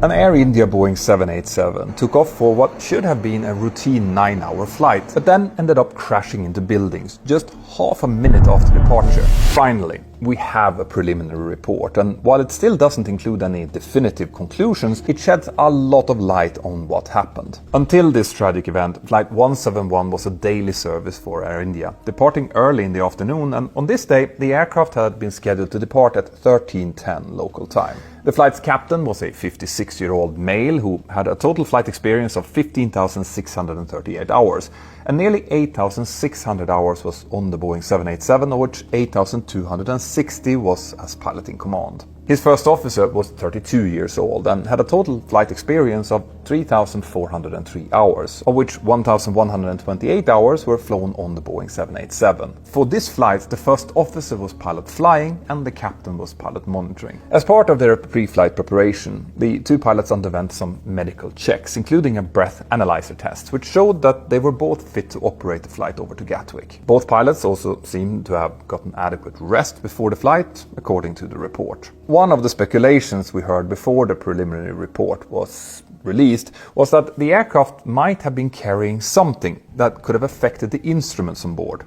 An Air India Boeing 787 took off for what should have been a routine 9-hour flight, but then ended up crashing into buildings just half a minute after departure. Finally, we have a preliminary report, and while it still doesn't include any definitive conclusions, it sheds a lot of light on what happened. Until this tragic event, Flight 171 was a daily service for Air India, departing early in the afternoon, and on this day the aircraft had been scheduled to depart at 13:10 local time. The flight's captain was a 56-year-old male who had a total flight experience of 15,638 hours, and nearly 8,600 hours was on the Boeing 787, of which 8,260 was as pilot in command. His first officer was 32 years old and had a total flight experience of 3,403 hours, of which 1,128 hours were flown on the Boeing 787. For this flight, the first officer was pilot flying and the captain was pilot monitoring. As part of their pre-flight preparation, the two pilots underwent some medical checks, including a breath analyzer test, which showed that they were both fit to operate the flight over to Gatwick. Both pilots also seemed to have gotten adequate rest before the flight, according to the report. One of the speculations we heard before the preliminary report was released was that the aircraft might have been carrying something that could have affected the instruments on board.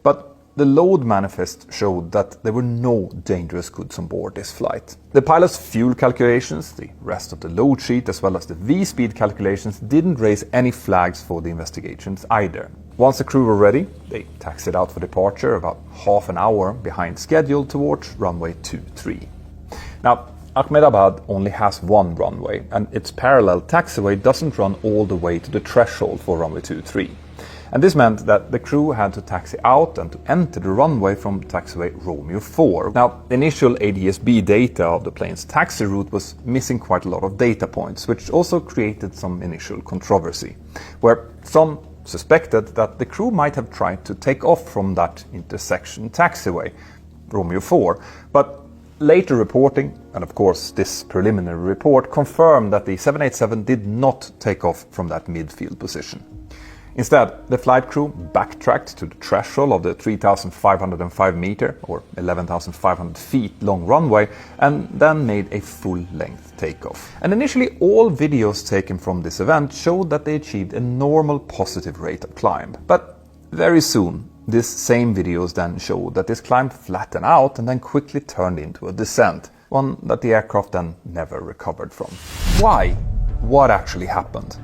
But the load manifest showed that there were no dangerous goods on board this flight. The pilot's fuel calculations, the rest of the load sheet, as well as the V-speed calculations didn't raise any flags for the investigations either. Once the crew were ready, they taxied out for departure about half an hour behind schedule towards runway 23. Now, Ahmedabad only has one runway, and its parallel taxiway doesn't run all the way to the threshold for runway 23. And this meant that the crew had to taxi out and to enter the runway from taxiway Romeo 4. Now, the initial ADS-B data of the plane's taxi route was missing quite a lot of data points, which also created some initial controversy, where some suspected that the crew might have tried to take off from that intersection taxiway, Romeo 4, but later reporting, and of course this preliminary report, confirmed that the 787 did not take off from that midfield position. Instead, the flight crew backtracked to the threshold of the 3,505 meter or 11,500 feet long runway and then made a full-length takeoff. And initially all videos taken from this event showed that they achieved a normal positive rate of climb. But very soon, these same videos then showed that this climb flattened out and then quickly turned into a descent, one that the aircraft then never recovered from. Why? What actually happened?